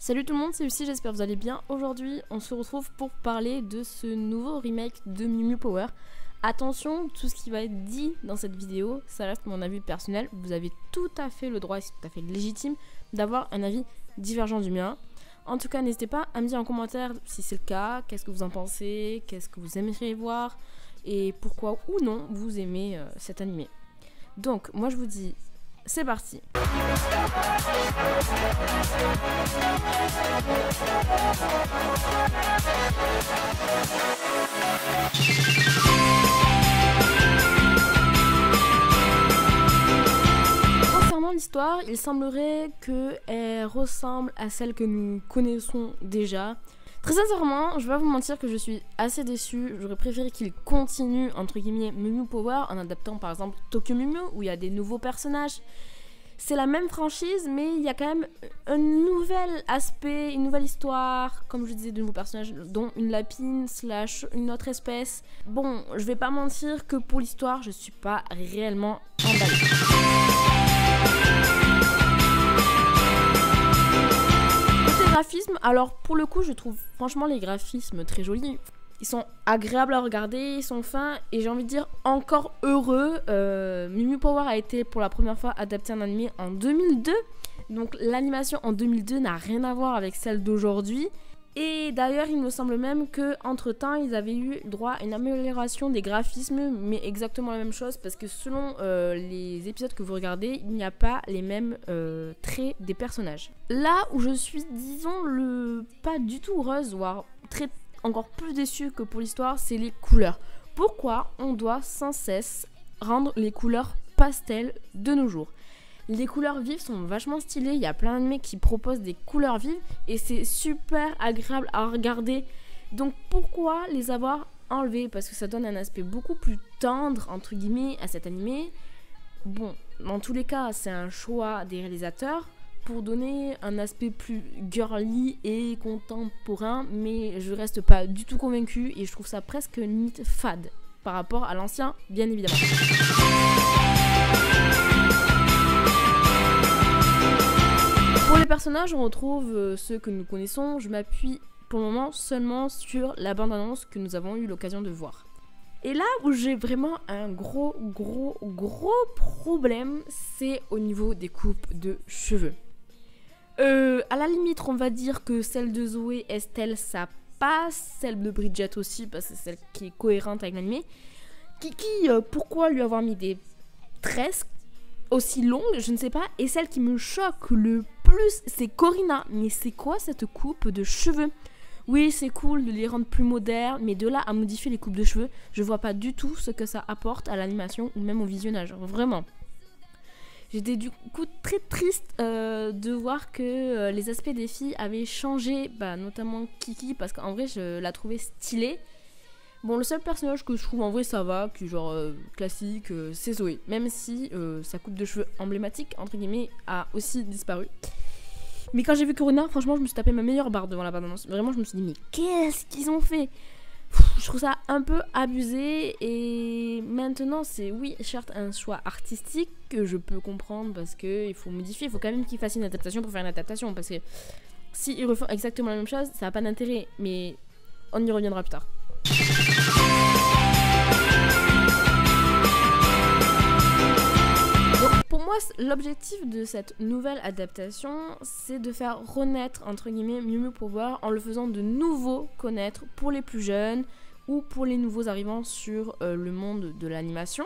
Salut tout le monde, c'est Lucie, j'espère que vous allez bien. Aujourd'hui, on se retrouve pour parler de ce nouveau remake de Mew Mew Power. Attention, tout ce qui va être dit dans cette vidéo, ça reste mon avis personnel. Vous avez tout à fait le droit, et c'est tout à fait légitime, d'avoir un avis divergent du mien. En tout cas, n'hésitez pas à me dire en commentaire si c'est le cas, qu'est-ce que vous en pensez, qu'est-ce que vous aimeriez voir, et pourquoi ou non vous aimez cet animé. Donc, moi je vous dis, c'est parti. Concernant l'histoire, il semblerait qu'elle ressemble à celle que nous connaissons déjà. Très sincèrement, je vais pas vous mentir que je suis assez déçue. J'aurais préféré qu'il continue entre guillemets Mew Mew Power en adaptant par exemple Tokyo Mew Mew où il y a des nouveaux personnages. C'est la même franchise, mais il y a quand même un nouvel aspect, une nouvelle histoire, comme je disais, de nouveaux personnages, dont une lapine / une autre espèce. Bon, je vais pas mentir que pour l'histoire, je suis pas réellement emballée. Côté graphisme, alors pour le coup, je trouve franchement les graphismes très jolis. Ils sont agréables à regarder, ils sont fins et j'ai envie de dire encore heureux. Mew Mew Power a été pour la première fois adapté en animé en 2002. Donc l'animation en 2002 n'a rien à voir avec celle d'aujourd'hui. Et d'ailleurs, il me semble même qu'entre temps, ils avaient eu droit à une amélioration des graphismes, mais exactement la même chose parce que selon les épisodes que vous regardez, il n'y a pas les mêmes traits des personnages. Là où je suis, disons, pas du tout heureuse, voire encore plus déçue que pour l'histoire, c'est les couleurs. Pourquoi on doit sans cesse rendre les couleurs pastel de nos jours? Les couleurs vives sont vachement stylées, il y a plein d'animés qui proposent des couleurs vives et c'est super agréable à regarder. Donc pourquoi les avoir enlevées? Parce que ça donne un aspect beaucoup plus tendre entre guillemets à cet animé. Bon, dans tous les cas, c'est un choix des réalisateurs pour donner un aspect plus girly et contemporain, mais je reste pas du tout convaincue et je trouve ça presque limite fade par rapport à l'ancien, bien évidemment. Pour les personnages, on retrouve ceux que nous connaissons. Je m'appuie pour le moment seulement sur la bande-annonce que nous avons eu l'occasion de voir. Et là où j'ai vraiment un gros problème, c'est au niveau des coupes de cheveux. À la limite, on va dire que celle de Zoé, Estelle, ça passe. Celle de Bridget aussi, parce que c'est celle qui est cohérente avec l'animé. Kiki, pourquoi lui avoir mis des tresses aussi longues, je ne sais pas. Et celle qui me choque le plus, c'est Corina. Mais c'est quoi cette coupe de cheveux? Oui, c'est cool de les rendre plus modernes, mais de là à modifier les coupes de cheveux, je vois pas du tout ce que ça apporte à l'animation ou même au visionnage. Vraiment. J'étais du coup très triste de voir que les aspects des filles avaient changé, notamment Kiki, parce qu'en vrai je la trouvais stylée. Bon, le seul personnage que je trouve en vrai ça va, qui est genre classique, c'est Zoé. Même si sa coupe de cheveux emblématique, entre guillemets, a aussi disparu. Mais quand j'ai vu Corina, franchement je me suis tapé ma meilleure barre devant la bande-annonce. Vraiment je me suis dit mais qu'est-ce qu'ils ont fait? Je trouve ça un peu abusé et maintenant c'est oui certes un choix artistique que je peux comprendre parce que il faut modifier, il faut quand même qu'ils fassent une adaptation pour faire une adaptation parce que si ils refont exactement la même chose ça n'a pas d'intérêt, mais on y reviendra plus tard. Donc pour moi l'objectif de cette nouvelle adaptation c'est de faire renaître entre guillemets Mew Mew Power en le faisant de nouveau connaître pour les plus jeunes ou pour les nouveaux arrivants sur le monde de l'animation.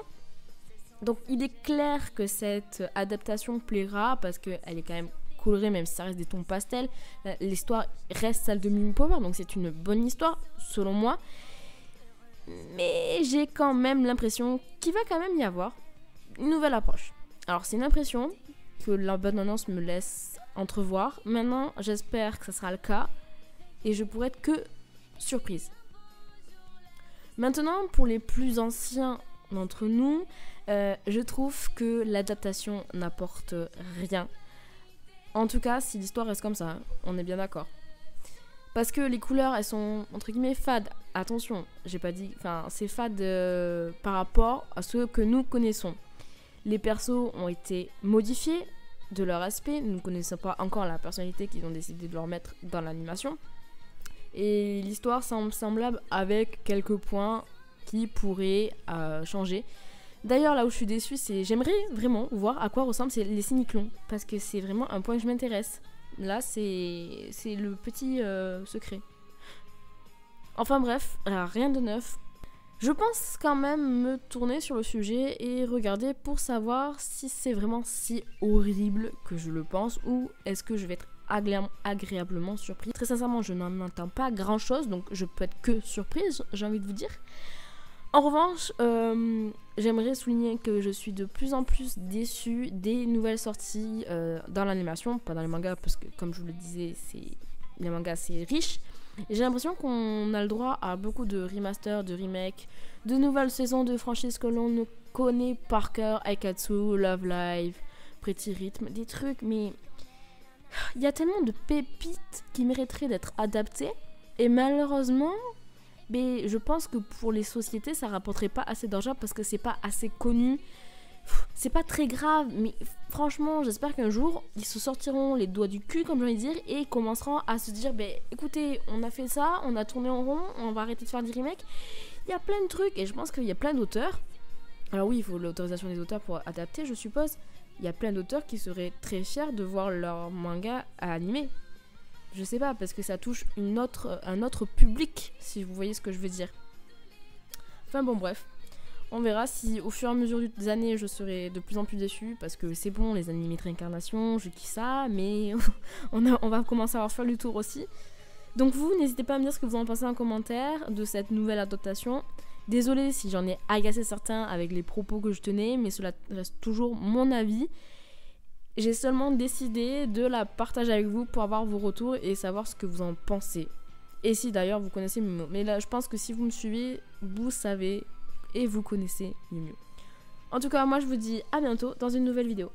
Donc il est clair que cette adaptation plaira parce qu'elle est quand même colorée même si ça reste des tons pastels. L'histoire reste celle de Mew Mew Power donc c'est une bonne histoire selon moi. Mais j'ai quand même l'impression qu'il va quand même y avoir une nouvelle approche. Alors c'est une impression que la bande-annonce me laisse entrevoir. Maintenant j'espère que ça sera le cas et je pourrais être que surprise. Maintenant pour les plus anciens d'entre nous, je trouve que l'adaptation n'apporte rien. En tout cas si l'histoire reste comme ça, on est bien d'accord. Parce que les couleurs elles sont entre guillemets fades. Attention, j'ai pas dit, enfin c'est fade par rapport à ceux que nous connaissons. Les persos ont été modifiés, de leur aspect, nous ne connaissons pas encore la personnalité qu'ils ont décidé de leur mettre dans l'animation. Et l'histoire semble semblable avec quelques points qui pourraient changer. D'ailleurs, là où je suis déçue, c'est j'aimerais vraiment voir à quoi ressemblent les cyniclons, parce que c'est vraiment un point que je m'intéresse. Là, c'est le petit secret. Enfin bref, rien de neuf. Je pense quand même me tourner sur le sujet et regarder pour savoir si c'est vraiment si horrible que je le pense ou est-ce que je vais être agréablement surpris. Très sincèrement, je n'en entends pas grand chose, donc je peux être que surprise, j'ai envie de vous dire. En revanche, j'aimerais souligner que je suis de plus en plus déçue des nouvelles sorties dans l'animation, pas dans les mangas, parce que comme je vous le disais, les mangas c'est riche. J'ai l'impression qu'on a le droit à beaucoup de remasters, de remakes, de nouvelles saisons de franchises que l'on ne connaît par cœur, Aikatsu, Love Live, Pretty Rhythm, des trucs, mais il y a tellement de pépites qui mériteraient d'être adaptées, et malheureusement, mais je pense que pour les sociétés, ça rapporterait pas assez d'argent parce que c'est pas assez connu. C'est pas très grave, mais franchement, j'espère qu'un jour, ils se sortiront les doigts du cul, comme j'ai envie de dire, et commenceront à se dire, écoutez, on a fait ça, on a tourné en rond, on va arrêter de faire des remakes. Il y a plein de trucs, et je pense qu'il y a plein d'auteurs. Alors oui, il faut l'autorisation des auteurs pour adapter, je suppose. Il y a plein d'auteurs qui seraient très fiers de voir leur manga à animer. Je sais pas, parce que ça touche un autre public, si vous voyez ce que je veux dire. Enfin bon, bref. On verra si au fur et à mesure des années je serai de plus en plus déçue parce que c'est bon, les animés de réincarnation, je kiffe ça, mais on va commencer à avoir faire le tour aussi. Donc vous, n'hésitez pas à me dire ce que vous en pensez en commentaire de cette nouvelle adaptation. Désolée si j'en ai agacé certains avec les propos que je tenais, mais cela reste toujours mon avis. J'ai seulement décidé de la partager avec vous pour avoir vos retours et savoir ce que vous en pensez. Et si d'ailleurs vous connaissez mes mots. Mais là, je pense que si vous me suivez, vous savez et vous connaissez mieux. En tout cas, moi je vous dis à bientôt dans une nouvelle vidéo.